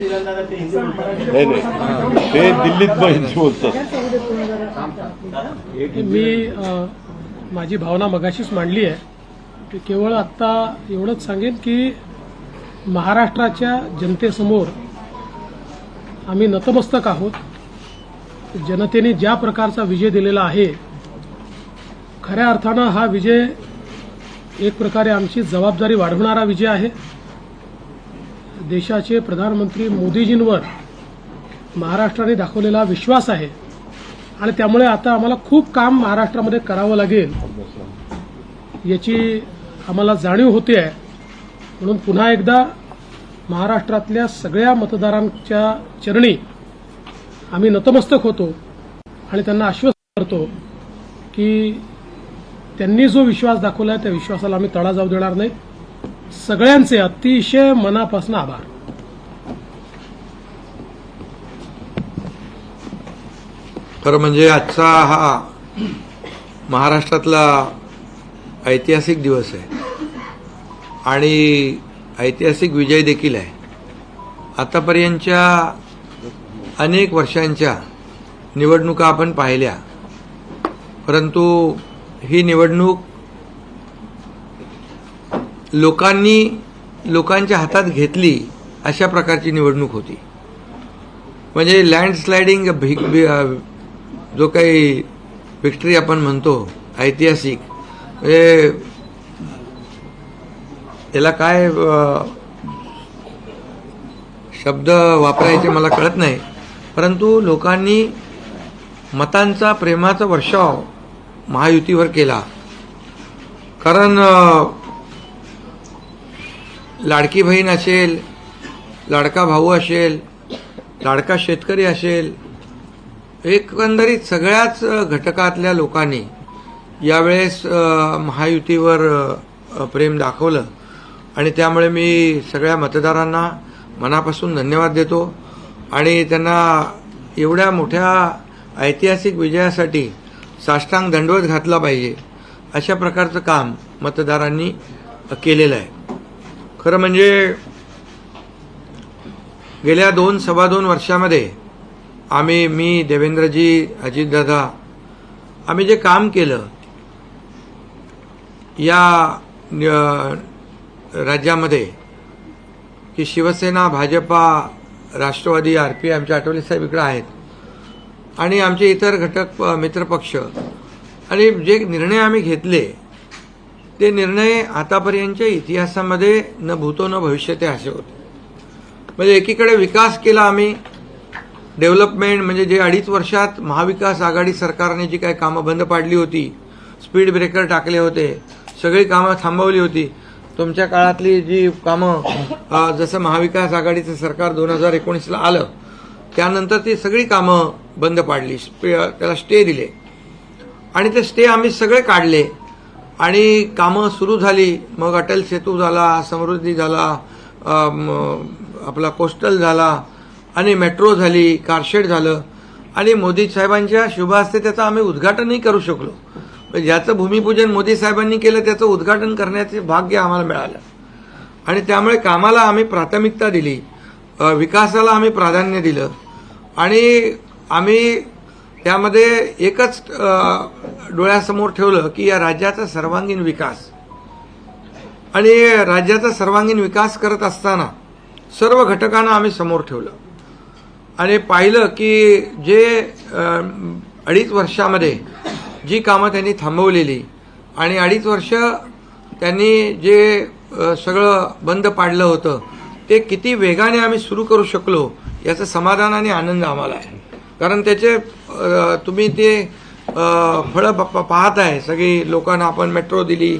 नाही नाही ते दिल्लीत हिंदी बोलतात. मी माझी भावना मगाशीच मांडली आहे की केवळ आत्ता एवढंच सांगेन की महाराष्ट्राच्या जनतेसमोर आम्ही नतमस्तक आहोत. जनतेने ज्या प्रकारचा विजय दिलेला आहे, खऱ्या अर्थानं हा विजय एक प्रकारे आमची जबाबदारी वाढवणारा विजय आहे. देशाचे प्रधानमंत्री मोदीजींवर महाराष्ट्राने दाखवलेला विश्वास आहे आणि त्यामुळे आता आम्हाला खूप काम महाराष्ट्रामध्ये करावं लागेल याची आम्हाला जाणीव होते आहे. म्हणून पुन्हा एकदा महाराष्ट्रातल्या सगळ्या मतदारांच्या चरणी आम्ही नतमस्तक होतो आणि त्यांना आश्वस्त करतो की त्यांनी जो विश्वास दाखवला आहे त्या विश्वासाला आम्ही तडा जाऊ देणार नाही. सगळ्यांचे अतिशय मनापासून आभार. खरं म्हणजे आजचा हा महाराष्ट्रातला ऐतिहासिक दिवस आहे आणि ऐतिहासिक विजय देखील आहे. आतापर्यंतच्या अनेक वर्षांच्या निवडणुका आपण पाहिल्या, परंतु ही निवडणूक लोकांच्या हातात घेतली अशा प्रकारची निवडणूक होती. म्हणजे लँडस्लायडिंग जो काही विक्ट्री आपण म्हणतो ऐतिहासिक, म्हणजे याला काय शब्द वापरायचे मला कळत नाही, परंतु लोकांनी मतांचा प्रेमाचा वर्षाव महायुतीवर केला. कारण लाडकी बहीण असेल, लाडका भाऊ असेल, लाडका शेतकरी असेल, एकंदरीत सगळ्याच घटकातल्या लोकांनी यावेळेस महायुतीवर प्रेम दाखवलं आणि त्यामुळे मी सगळ्या मतदारांना मनापासून धन्यवाद देतो आणि त्यांना एवढ्या मोठ्या ऐतिहासिक विजयासाठी साष्टांग दंडवत घातला पाहिजे अशा प्रकारचं काम मतदारांनी केलेलं आहे. खरं म्हणजे गेल्या 2-2.25 वर्षामध्ये मी, देवेंद्रजी, अजितदादा, आम्ही जे काम केलं या राज्यामध्ये की शिवसेना, भाजपा, राष्ट्रवादी, RP, आमचे आठवले साहेब इकडे आहेत आणि आमचे इतर घटक मित्रपक्ष, आणि जे निर्णय आम्ही घेतले ते निर्णय आतापर्यंतच्या इतिहासामध्ये न भूतो न भविष्यते असे होते. म्हणजे एकीकडे विकास केला आम्ही, डेव्हलपमेंट, म्हणजे जे 2.5 वर्षात महाविकास आघाडी सरकारने जी काही कामं बंद पाडली होती, स्पीड ब्रेकर टाकले होते, सगळी कामं थांबवली होती. तुमच्या काळातली जी कामं, जसं महाविकास आघाडीचं सरकार 2019ला आलं त्यानंतर ती सगळी कामं बंद पाडली, त्याला स्टे दिले आणि ते स्टे आम्ही सगळे काढले आणि कामं सुरू झाली. मग अटल सेतू झाला, समृद्धी झाला, आपला कोस्टल झाला आणि मेट्रो झाली, कारशेड झालं आणि मोदी साहेबांच्या शुभ हस्ते त्याचं आम्ही उद्घाटनही करू शकलो. ज्याचं भूमिपूजन मोदी साहेबांनी केलं त्याचं उद्घाटन करण्याचे भाग्य आम्हाला मिळालं आणि त्यामुळे कामाला आम्ही प्राथमिकता दिली, विकासाला आम्ही प्राधान्य दिलं आणि आम्ही त्यामध्ये एकच डोळ्यासमोर ठेवलं की या राज्याचा सर्वांगीण विकास. आणि राज्याचा सर्वांगीण विकास करत असताना सर्व घटकांना आम्ही समोर ठेवलं आणि पाहिलं की जे 2.5 वर्षामध्ये जी कामं त्यांनी थांबवलेली आणि 2.5 वर्ष त्यांनी जे सगळं बंद पाडलं होतं ते किती वेगाने आम्ही सुरू करू शकलो याचं समाधान आणि आनंद आम्हाला आहे. कारण त्याचे तुम्ही ते फळं पाहत आहे. सगळी लोकांना आपण मेट्रो दिली,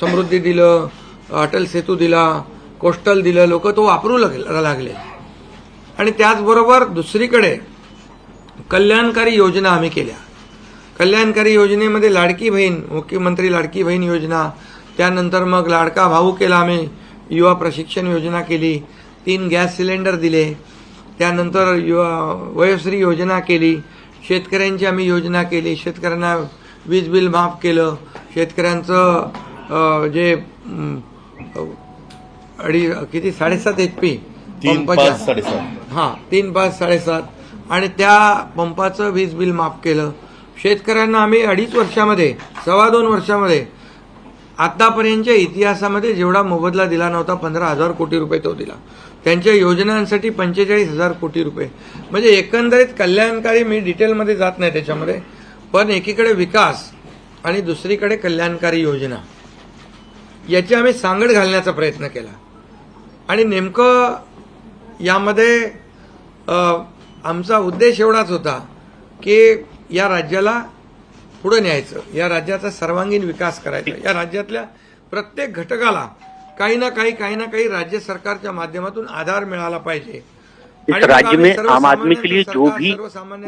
समृद्धी दिलं, अटल सेतू दिला, कोस्टल दिलं, लोक तो वापरू लागले. आणि त्याचबरोबर दुसरीकडे कल्याणकारी योजना आम्ही केल्या. कल्याणकारी योजनेमध्ये लाडकी बहीण, मुख्यमंत्री लाडकी बहीण योजना, त्यानंतर मग लाडका भाऊ केला आम्ही, युवा प्रशिक्षण योजना केली, 3 गॅस सिलेंडर दिले, त्यानंतर वयोश्री योजना केली, शेतकऱ्यांची आम्ही योजना केली, शेतकऱ्यांना वीज बिल माफ केलं, शेतकऱ्यांचं जे 7.5 HP 3, पंपाच्या 5, 7.5 हां 3, 5, 7.5 आणि त्या पंपाचं वीज बिल माफ केलं. शेतकऱ्यांना आम्ही 2.5 वर्षामध्ये 2.25 वर्षामध्ये आतापर्यंतच्या इतिहासामध्ये जेवढा मोबदला दिला नव्हता 15,000 कोटी रुपये तो दिला. त्यांच्या योजनांसाठी 45,000 कोटी रुपये. म्हणजे एकंदरीत कल्याणकारी, मी डिटेलमध्ये जात नाही त्याच्यामध्ये, पण एकीकडे विकास आणि दुसरीकडे कल्याणकारी योजना याची आम्ही सांगड घालण्याचा प्रयत्न केला. आणि नेमकं यामध्ये आमचा उद्देश एवढाच होता की या राज्याला पुढे न्यायचं, या राज्याचा सर्वांगीण विकास करायचा, या राज्यातल्या प्रत्येक घटकाला काही ना काही राज्य सरकारच्या माध्यमातून आधार मिळाला पाहिजे. इस राज्य में आम आदमी के लिए जो भी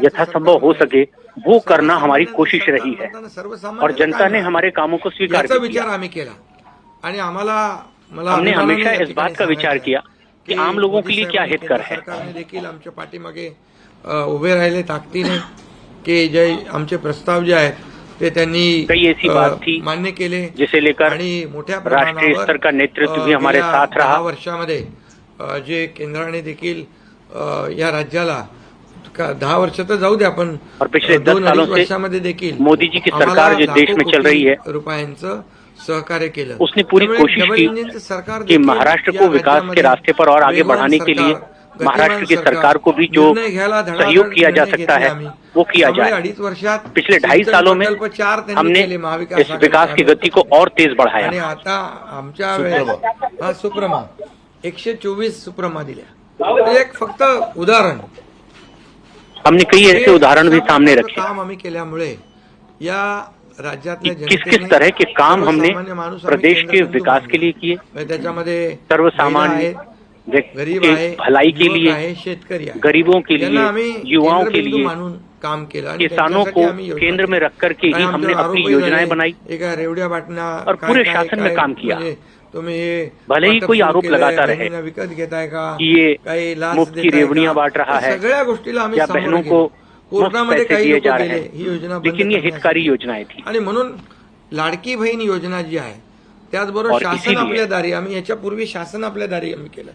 यथासंभव हो सके वो करना हमारी कोशिश रही है और जनता ने हमारे कामों को स्वीकार याचा किया. विचार आम्ही केला आणि मला हमने हमेशा इस बात का विचार किया कि आम लोगों के लिए क्या हितकर है. सरकारने देखील आमच्या पाठीमागे उभे राहिले ताकदीने की जे आमचे प्रस्ताव जे आहेत ते त्यांनी कई ऐसी बात थी मान्य केले, जिसे लेकर आणि मोठ्या राष्ट्रीय स्तर का नेतृत्व भी हमारे साथ रहा. 10 वर्षामध्ये जे केंद्राने देखील या राज्याला 10 वर्ष तर जाऊ द्या, पण और पिछले 10 सालों से वर्षामध्ये देखील मोदी जी की सरकार जो देश में चल रही है रुपयांचं सहकार्य केलं. उसने पूरी कोशिश की कि महाराष्ट्र को विकास के रास्ते पर और आगे बढ़ाने के लिए महाराष्ट्र की सरकार को भी जो सहयोग किया जा सकता है वो किया जाए. 2.5 वर्षात पिछले 2.5 सालों में हमने इस विकास की गति को और तेज बढ़ाया. आणि आता आमच्या वेळेस सुप्रमा 124 सुप्रमा दिल्या. एक फक्त उदाहरण, हमने कई ऐसे उदाहरण भी सामने रखे. काम आम्ही केल्यामुळे या राज्यातल्या किस किस तरह के काम हमने प्रदेश के विकास के लिए किए, त्याच्यामध्ये सर्वसामान्य गरीब के आहे, भलाई के लिए, आहे, शेतकरी आहे, गरीबों के त्यांना लिए, आम्ही युवाओं के केंद्रबिंदू लिए, मानून काम केलं आणि किसानों को त्यांच्यासाठी आम्ही योजना केंद्र में रख करके ही आणि हमने आमच्यावर अपनी आरोपही योजनाएं झाले, बनाई एका रेवड्या बाटण्या और पूरे शासन में काम किया. म्हणजे तुम्ही हे भले ही वाटप कोई सुरू आरोप केलंय, लगाता रहे जमिनी विकत घेताय का, कि ये काही लाच मुफ्त की देताय रेवड़ियां का, बांट रहा है सगळ्या गोष्टीला आम्ही या सामोरं बहनों गेलो. को मुफ्त कोर्टामध्ये पैसे काही दिए लोक जा गेले रहे हैं, ही योजना बंद लेकिन ये करण्यासाठी. हितकारी योजनाएं थी. आणि म्हणून लाडकी बहीण योजना जी आहे त्याचबरोबर और शासन इसीलिए आपल्या दारी, आम्ही याच्यापूर्वी शासन आपल्या दारी आम्ही केलं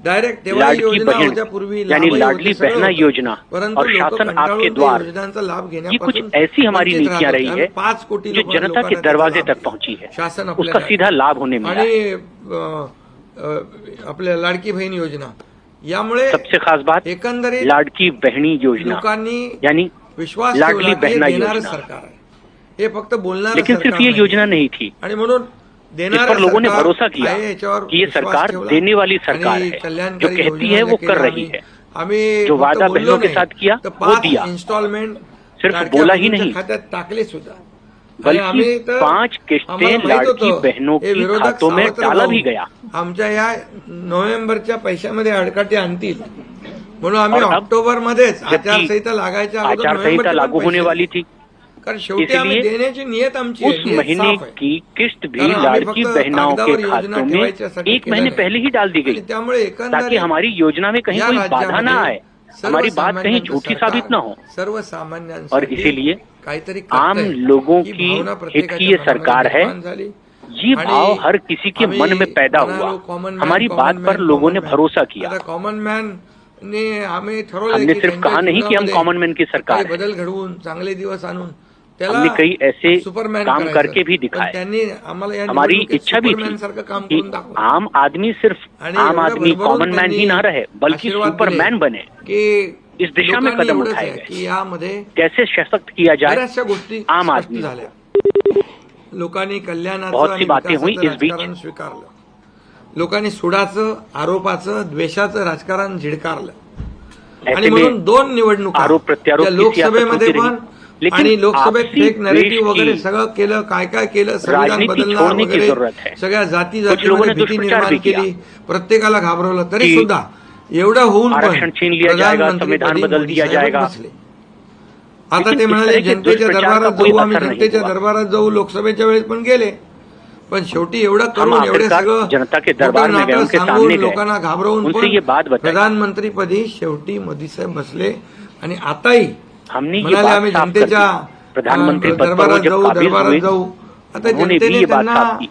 डायरेक्ट. तेव्हा लाडकी योजना बहन होत्या पूर्वी, यानी लाभही लाडली होते, सगळं बहना होतं. योजना परंतु और लोक शासन कंटाळून आपके त्या द्वार, योजनांचा लाभ ये कुछ घेण्यापासून ऐसी हमारी वंचित नीतियां राहत रही होते. है आम्ही 5 कोटी जो जनता लोकांना के त्याचा दरवाजे लाभ तक पहुंची है, शासन उसका आपल्या सीधा लाभ होने मिला है. आणि आपल्या लाडकी बहीण योजना यामुळे सबसे खास बात एकंदरीत लाडकी बहनी योजना लोकांनी यानी विश्वास लाडली ठेवला की हे बहना देणारं योजना. सरकार आहे, हे फक्त बोलणारं लेकिन सरकार सिर्फ ये नाही. योजना नहीं थी, आणि म्हणून जिस पर लोगों ने भरोसा किया आहे याच्यावर कि ये विश्वास सरकार ठेवला. देने वाली सरकार आणि है, कल्याणकारी जो कहती योजना है वो ज्या कर केल्या रही है. आम्ही जो फक्त वादा बोललो बहनों के नाही, साथ किया, तर वो 5 दिया. इन्स्टॉलमेंट सिर्फ लाडक्या बोला ही बहिणीच्या नहीं, खात्यात टाकले सुद्धा. बल्कि 5 किस्तें लाडकी बहनों की खातों में डाला भी गया. आमच्या या नोव्हेंबरच्या पैशामध्ये अडकाटी आणतील म्हणून आम्ही और अब ऑक्टोबर मध्येच जबकि आचारसंहिता लागायच्या अगोदर आचार संहिता नोव्हेंबरचे लागू पण होने पैसे वाली थी, कारण शेवटी आम्ही इसलिए देण्याची नियत आमची आहे, उस नियत महीने साफ आहे. की किस्त भी कारण आम्ही लाड़की फक्त बहनाओं के कागदावर योजना खातों में ठेवायच्यासाठी 1 केलं महीने नाही. पहले ही डाल दी आणि गई, त्यामुळे ताकि एकंदरीत हमारी योजना में कहीं या कोई बाधा राज्यामध्ये ना आए, हमारी बात कहीं सर्वसामान्यांचं झूठी सरकार साबित ना हो. सर्वसामान्यांसाठी और इसीलिए काहीतरी आम करतंय. लोगों ही की भावना हित प्रत्येकाच्या की ये मनामध्ये सरकार है. निर्माण झाली. ये आणि भाव हर किसी के आम्ही मन में पैदा म्हणालो, हुआ. कॉमन मॅन, हमारी कॉमन बात मॅन, पर लोगों ने कॉमन मॅन. भरोसा किया. आता कॉमन मॅन ने आम्ही ठरवलं हमने की सिर्फ त्यांच्या कहा नहीं कि हम जीवनामध्ये कॉमन मैन की सरकार काही है, बदल घडवून चांगले दिवस आणून हमने कई ऐसे सुपरमॅन काम करायचं. करके भी पण दिखाए. त्यांनी आम्हाला या हमारी निवडणुकीत इच्छा भी थी सुपरमॅनसारखं काम कि करून दाखवलं. आम आदमी सिर्फ आणि आम एवढं आदमी भरभरून कॉमन मैन ही त्यांनी ना रहे बल्कि आशीर्वाद सुपरमैन दिले बने. की इस दिशा में लोकांनी कदम एवढंच उठाए आहे गए. की यामध्ये कैसे सशक्त किया जाए बऱ्याचशा गोष्टी आम स्पष्ट आदमी. झाल्या. लोकांनी कल्याणाचं बहुत सी आणि बातें हुई विकासाचं इस बीच. राजकारण स्वीकारलं. लोकांनी सुडाचं, आरोपाचं, द्वेषाचं राजकारण झिडकारलं. आणि ऐसे म्हणून में 2 निवडणुका आरोप प्रत्यारोप त्या की लोकसभेमध्ये सियासत होती पण रही. लेकिन आणि लोकसभेत आपसी फेक नरेटिव्ह द्वेष वगैरे की सगळं केलं, काय काय केलं, संविधान राजनीति बदलणार छोड़ने की वगैरे जरूरत है. सगळ्या जाती कुछ लोगों ने जातीमध्ये भीती दुष्प्रचार निर्माण भी किया. केली, प्रत्येकाला घाबरवलं, तरी की सुद्धा एवढं होऊन पण आरक्षण छीन लिया जाएगा, प्रधानमंत्रीपदी संविधान बदल मोदी दिया साहेब जाएगा. बसले. आता लेकिन ते इस म्हणाले तरह के जनतेच्या दुष्प्रचार का दरबारात कोई जाऊ, आम्ही असर नहीं जनतेच्या हुआ. दरबारात जाऊ, लोकसभेच्या वेळेस पण गेले, पण शेवटी एवढं करून एवढे आखिरकार सगळं जनता के दरबार मोठं में गए, नाटक उनके सांगून, सामने गए, लोकांना घाबरवून उनसे पण ये बात बताई. प्रधानमंत्रीपदी शेवटी मोदी साहेब बसले. आणि आताही हमने ये म्हणाले बात आम्ही साफ कर जनतेच्या दी. प्रधानमंत्री पद पर वो दरबारात जब जाऊ, काबिज दरबारात हुए, जाऊ. आता उन्होंने भी जनतेने ये बात त्यांना साफ की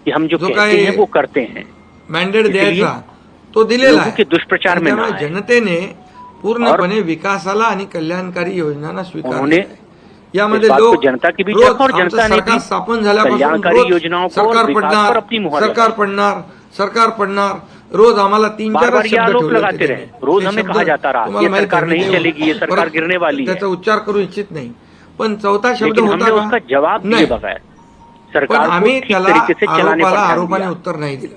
कि हम जो जो कहते काही हैं वो करते हैं. मॅन्डेट इसलिए द्यायचा तो दिलेला लोगों के आहे. दुष्प्रचार में ना त्यामुळे आए। जनतेने पूर्णपणे विकासाला आणि कल्याणकारी योजनांना स्वीकारले उन्होंने आहे. यामध्ये इस बात लोक को जनता के बीच रोज रखा और आमचं जनता ने सरकार भी स्थापन झाल्यापासून कल्याणकारी रोज योजनाओं को और सरकार विकास पडणार, पर अपनी मुहर सरकार लगाई। पडणार, सरकार पडणार, रोज आम्हाला 3-4 बार-बार ये शब्द आरोप ठेवले लगाते होते रहे। त्यांनी. रोज ते हमें शब्द कहा जाता रहा, तुम्हाला ये माहिती सरकार आहे, मी नहीं ते चलेगी, ये सरकार परत गिरने वाली है। त्याचा उच्चार करू इच्छित नाही, पण चौथा शब्द लेकिन होता हमने का? उसका जवाब दिए नाही. बगैर पण सरकार को आम्ही ठीक त्याला तरीके से चलाने पर ध्यान आरोपाने दिया। उत्तर नाही दिलं.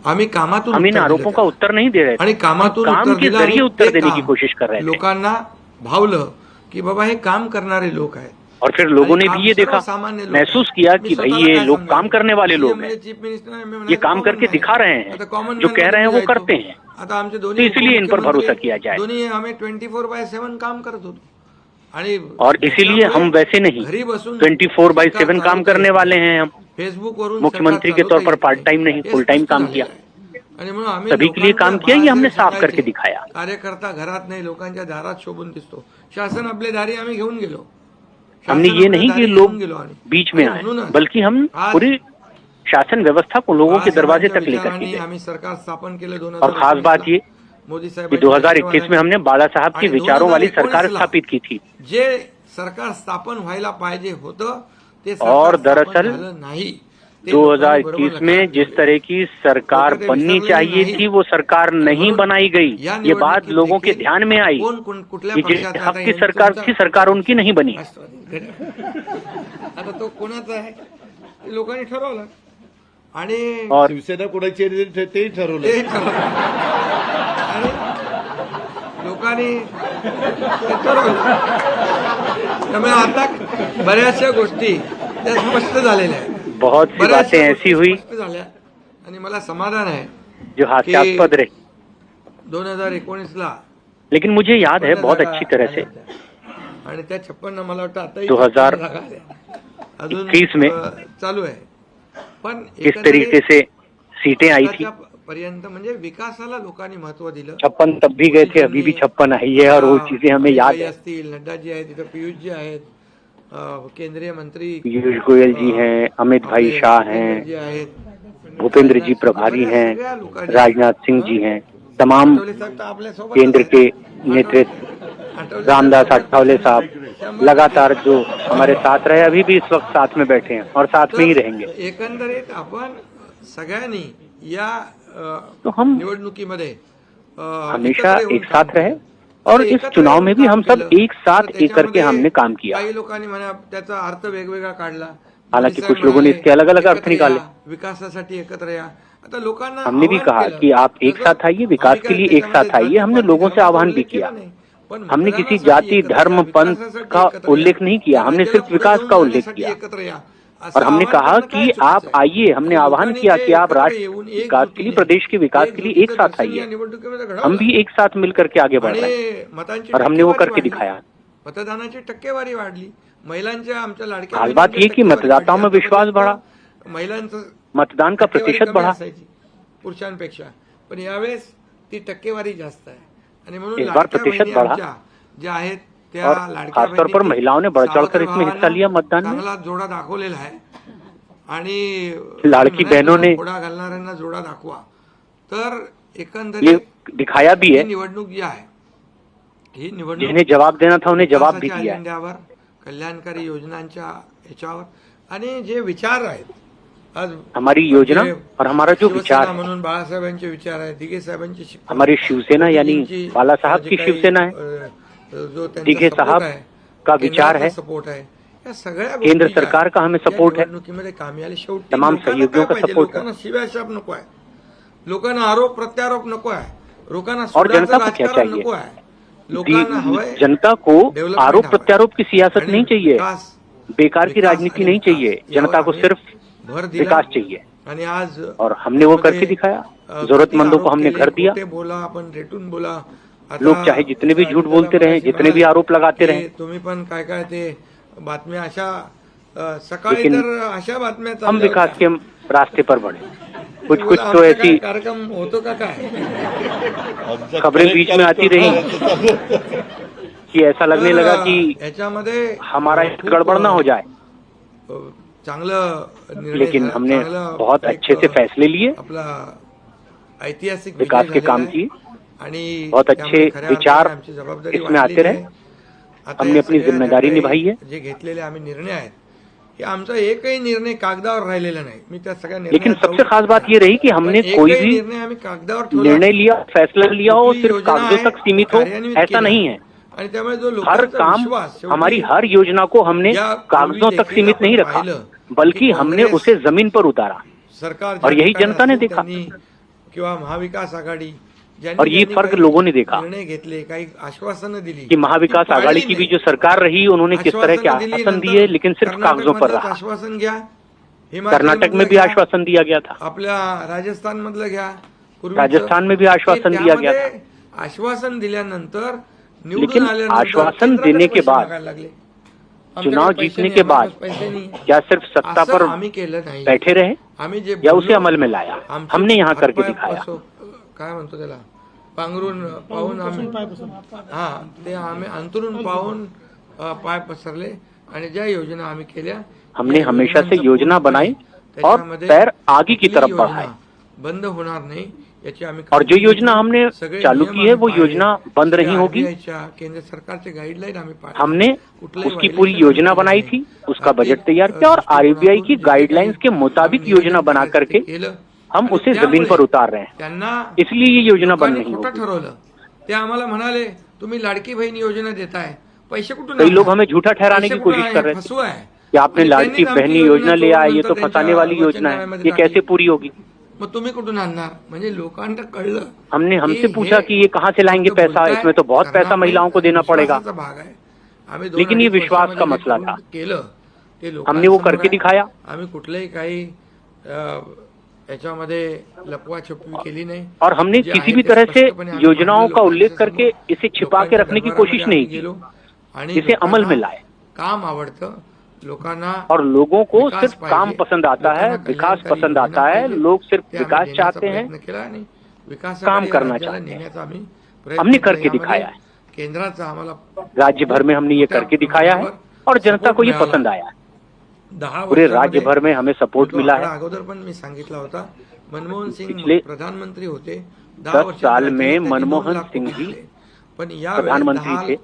आम्ही कामातून हम इन उत्तर आरोपों दिलं का उत्तर नहीं दे रहे थे, आणि कामातून काम उत्तर के दिलं जरिए आणि उत्तर ते देने की काम कोशिश कर रहे थे। लोकांना भावलं की बाबा हे काम करणारे लोक आहेत. और फिर लोगों ने आणि भी ये देखा, सर्वसामान्य लोक महसूस आहेत. किया मी कि भाई स्वतःला ये काय लोग समजावं? काम करने वाले लोग CM हैं, म्हणजे चीफ मिनिस्टर आहे, मी म्हणायचो ये काम common करके man दिखा रहे आहे. आता हैं, common जो man कह रहे हैं मध्ये वो जायचो. करते हैं। आता आमचे तो दोन्ही इसीलिए इन पर उपमुख्यमंत्री, भरोसा किया जाए। दोन्ही आम्ही 24/7 काम करत होतो आणि और इसीलिए हम वैसे नहीं घरी बसून 24/7 काम करने वाले हैं। हम फेसबुक वरून मुख्यमंत्री के तौर पर पार्ट टाइम नहीं, फुल टाइम काम किया, आणि म्हणून आम्ही सभी के लिए काम किया, ये हमने साफ लोकांना करके दिखाया। कार्यकर्ता घरात नाही, लोकांच्या दारात शोभून दिसतो. शासन आपले दारी आम्ही घेऊन गेलो. हमने शासन ये आपले नहीं दारी कि घेऊन लोग गेलो आणि बीच में आए, म्हणूनच बल्कि हम आज पूरी शासन व्यवस्था को लोगों के दरवाजे तक लेकर के विचारांनी गए। आम्ही सरकार स्थापन केलं. और खास बात ये मोदी साहेब कि 2021 में हमने बाला साहब की आणि विचारों वाली 2019 सरकार ला स्थापित की थी। जे सरकार स्थापन व्हायला पाहिजे होतं ते सरकार और स्थापन दरअसल झालं नाही. ते लोकांनी बरोबर 2021 में लक्षात जिस ठेवलं. तरह की सरकार लोकं ते बननी विसरलेले चाहिए नाही. थी वो सरकार नहीं म्हणून बनाई गई। या ये बात निवडणुकीत लोगों के देखील ध्यान में आई कुठल्या कि जिस पक्षाचा हक आता की यांचा- सरकार थी, सरकार उनकी नहीं बनी। राष्ट्रवादी. आता तो कोणाचा आहे ते लोकांनी ठरवलं आणि और शिवसेना कोणाची आहे तेही ठरवलं. ते ठरवलं. आणि लोकांनी ते ठरवलं. त्यामुळे आता बऱ्याचशा गोष्टी त्या स्पष्ट झालेल्या आहेत. बहुत सी बऱ्याचशा बातें ऐसी गोष्टी हुई स्पष्ट झाल्या आणि मला समाधान आहे जो हास्यास्पद रही, 2019ला लेकिन मुझे याद है बहुत अच्छी तरह से आणि त्या 56 मला वाटतं आता 2021 में चालू आहे. पण किस तरीके से सीटें आई थी। पर्यंत म्हणजे विकासाला लोकांनी महत्व दिलं. 56 तब भी गए थे, अभी भी 56 आई है और वो चीजें हमें याद है। असतील नड्डाजी आहेत, तिथं पियुषजी आहेत, केंद्रीय मंत्री पीयूष गोयल जी हैं, अमित भाई शाह हैं, जी आहेत, भूपेंद्र जी प्रभारी हैं, राजनाथ सिंह जी हैं, तमाम आठवले साहेब तर आपल्यासोबत केंद्र के नेतृत्व, आठवले रामदास आठवले साहब लगातार जो हमारे साथ रहे, अभी भी इस वक्त साथ में बैठे हैं और साथ में ही रहेंगे। एकंदरीत आपण सगळ्यांनी या तो हम निवडणुकीमध्ये हमेशा एक साथ रहे और इस चुनाव में भी हम सब एक साथ एक करके हमने काम किया। काही लोकांनी म्हणा त्याचा अर्थ वेगवेगळा काढला. हालांकि कुछ लोगों ने इसके अलग अलग अर्थ निकाले। विकासासाठी एकत्र या. आता लोकांना हमने भी आव्हान कहा केलं. कि आप एक साथ आइए, विकास के लिए एक साथ आइए। हमने लोगों से आह्वान भी किया। हमने किसी जाति, धर्म, पंथ का उल्लेख नहीं किया, हमने सिर्फ विकास का उल्लेख किया और हमने कहा कि आप आइए। हमने आह्वान किया कि आप राष्ट्र विकास के लिए, प्रदेश के विकास के लिए एक साथ आइए। हम भी एक साथ मिलकर के आगे बढ़ रहे हैं और हमने वो करके दिखाया। मतदानाची टक्केवारी वाढली. महिलांच्या आमच्या लाडक्या खास बात ये कि मतदाताओं में विश्वास बढ़ा, महिलांचं मतदान का प्रतिशत बढ़ा पुरुषांपेक्षा. पण यावेळेस ती टक्केवारी जास्त आहे आणि म्हणून इस बार लाडक्या प्रतिशत बहिणी बढ़ा आमच्या ज्या आहेत त्या और लाडक्या खासतौर पर बहिणींनी महिलाओं ने बढ़ चढ़कर इसमें हिस्सा लिया मतदान में। चांगला जोडा दाखवलेला आहे आणि लाडकी बहनों ने जोडा घालणाऱ्यांना जोडा दाखवा. तर ये एकंदरीत दिखाया भी ही है। निवडणूक जी आहे ही निवडणूक जिन्हें जवाब देना था उन्हें जवाब भी विकासाच्या दिया है। अजेंड्यावर, कल्याणकारी योजनांच्या ह्याच्यावर आणि जे विचार आहेत आज हमारी योजना और हमारा जो शिवसेना विचार है, म्हणून बाळासाहेबांचे विचार आहे, दिघे साहेबांचे शिक्षण, हमारी शिवसेना यानी मोदीजींची बाला साहब जे की काही, शिवसेना है, जो त्यांचा दिघे support साहब आहे, का विचार है, सपोर्ट आहे, या सगळ्या केंद्र गोष्टी सरकार का हमें या सपोर्ट है, निवडणुकीमध्ये कामी आले. शेवटी तमाम लोकांना सहयोगियों काय का पाहिजे? सपोर्ट है। लोकांना शिव्याशाप नको आहे, लोकांना आरोप प्रत्यारोप नको आहे, लोकांना और सुडाचं जनता को क्या राजकारण चाहिए? नको आहे. लोकांना हवंय जनता को डेव्हलपमेंट आरोप हवंय. प्रत्यारोप की सियासत आणि नहीं चाहिए, विकास, बेकार की विकास राजनीति आणि नहीं विकास चाहिए। यावर जनता को आम्ही सिर्फ भर दिला. विकास चाहिए आणि आज और हमने वो करके दिखाया। जरूरतमंदों को हमने घर दिया। खोटे बोला, आपण रेटून बोला. आता लोग चाहे जितने भी झूठ बोलते रहे, जितने भी आरोप लगाते रहे, तुम्ही पण काय काय ते बातम्या अशा सकाळी लेकिन तर अशा बातम्या हम चालल्या विकास होत्या. के रास्ते पर बढ़े। कुछ कुछ बोला, तो आमचा ऐसी काय कार्यक्रम होतो का काय? खबरें बीच में आती रही कि ऐसा लगने लगा कि याच्यामध्ये हमारा खूप, गड़बड़ ना हो जाए, चांगलं निर्णय लेकिन झाला, हमने चांगलं बहुत एक, अच्छे से फैसले लिए आपला ऐतिहासिक विकास विजय के झालेला काम आहे. किए, आणि बहुत अच्छे त्यामुळे खऱ्या विचार अर्थाने आमची जबाबदारी इसमें आते वाढलेली रहे. आहे. आता हमने या अपनी सगळ्या जिम्मेदारी ज्या काही निभाई है. जे घेतलेले आम्ही निर्णय आहेत हे आमचा एकही निर्णय कागदावर राहिलेला नाही. मी त्या सगळ्या लेकिन निर्णयात सबसे जाऊ खास बात ये रही कि हमने पण कोई एकही भी निर्णय आम्ही कागदावर ठेवला निर्णय लिया, फैसला लिया हो कुठली सिर्फ योजना कागजों आहे, तक सीमित हो, कार्यान्वित ऐसा केली नहीं आहे. है. आणि त्यामुळे जो हर लोकांचा काम, विश्वास शेवटी हमारी हर योजना को हमने या कागजों तक देखील सीमित आपण नहीं रखा, पाहिलं बल्कि की हमने काँग्रेस उसे जमीन पर उतारा. सरकार और ज्या यही ठिकाणी जनता ने असेल देखा. त्यांनी किंवा महाविकास आघाडी और ये फर्क लोगों ने देखा निर्णय घेतले, काही आश्वासनं दिली कि महाविकास ती पाळली आघाड़ी की भी नाही. जो सरकार रही उन्होंने किस तरह के आश्वासनं दिली, आश्वासन नंतर दिए, लेकिन सिर्फ कागजों पर कर्नाटकमधलंच रहा. आश्वासन घ्या, कर्नाटक में भी घ्या, आश्वासन दिया गया था, आपल्या राजस्थान मधलं घ्या, पूर्वीचं. राजस्थान में भी आश्वासन ते दिया गया था. त्यामध्ये आश्वासन दिल्यानंतर निवडून लेकिन आल्यानंतर आश्वासन केंद्राकडे देने के पैसे बाद, मागायला लागले. चुनाव आमच्याकडे पैसे जीतने नाही, के बाद आम्हाला पैसे नाही. क्या सिर्फ सत्ता असं पर आम्ही केलं नाही. बैठे रहे आम्ही जे या बोललो, उसे अमल में लाया. आमचे हमने यहाँ करके हातपाय दिखाया. काय म्हणतो त्याला, पांघरून पाहून आम्ही हा ते आम्ही अंतरून पाहून पाय पसरले आणि ज्या योजना आम्ही केल्या हमने त्या हमेशा से योजनांचं योजना पूर्णपणे बनाई और त्याच्यामध्ये पैर आगे की कुठलीही तरफ योजना बढ़ाए. बंद होणार नाही याची आम्ही और जो काळजी योजना घेतली. हमने सगळे चालू नियम की है वो आम्ही पाळले. योजना बंद सगळ्या नहीं होगी. RBI च्या, केंद्र सरकारचे गाईडलाईन आम्ही पाळले. हमने कुठलंही उसकी पूरी violation योजना आम्ही बनाई केलं थी, नाही. उसका आर्थिक बजट तैयार किया और आरबीआई की दृष्टिकोनातून गाइडलाइंस के मुताबिक आम्ही योजना नियोजन बना करायचं करके ते केलं. हम आणि उसे त्यामुळे जमीन पर उतार रहे हैं. त्यांना इसलिए ये योजना बंद लोकांनी नहीं खोटं होगी. ठरवलं. ते आम्हाला म्हणाले तुम्ही लाडकी बहीण योजना देताय, पैसे कुठून कई आणताय? लोग हमें झूठा ठहराने पैसे की कुठून कोशिश आहे? कर रहे थे फसवा आहे. कि आपने आणि लाडकी त्यांनीच आमची बहनी योजना ले चोरून आई, ये तो नंतर फंसाने त्यांच्या वाली योजना है, वचननाम्यामध्ये ये कैसे टाकली. पूरी होगी. मग तुम्ही कुठून आणणार? म्हणजे लोकांना कळलं. हमने हमसे की पूछा हे कि ये कहाँ से लाएंगे फक्त पैसा, बोलताय, इसमें तो बहुत करणार पैसा नाही. महिलाओं को देना पड़ेगा. विश्वासाचा भाग आहे. आम्ही 2 लेकिन ये अडीच विश्वास का वर्षामध्ये मसला जे था. केलं ते हमने वो लोकांसमोर करके आहे. दिखाया. आम्ही कुठलेही काही याच्यामध्ये लपवा छपवी केली नाही. और हमने जे किसी आहे भी ते तरह से स्पष्टपणे आम्ही योजनाओं मांडलं का उल्लेख लोकांच्या करके समोर. इसे छिपा के लोकांच्या रखने की दरबारामध्ये कोशिश नहीं आम्ही की. गेलो आणि इसे अमल में लोकांना लाए. काम आवडतं, लोकांना और लोगों को विकास सिर्फ पाहिजे, काम पसंद आता है, लोकांना विकास कल्याणकारी पसंद आता योजना है. पाहिजे. लोग सिर्फ ते आम्ही विकास देण्याचा चाहते हैं, प्रयत्न केला आणि विकासाकडे काम करना राज्याला चाहते हैं. नेण्याचा आम्ही प्रयत्न हमने केला. करके यामध्ये दिखाया है. केंद्राचा आम्हाला राज्य भर में हमने ये करके दिखाया है और जनता को ये पसंद आया है. 10 पूरे राज्य वर्षामध्ये भर में हमें सपोर्ट तो मिला आकडा है. अगोदर पण मी सांगितला होता. मनमोहन सिंग पिछले प्रधानमंत्री होते. 10 वर्षात साल राज्याला में त्यांनी 2 मनमोहन लाख सिंह कोटी जी दिले. पण या प्रधानमंत्री थे.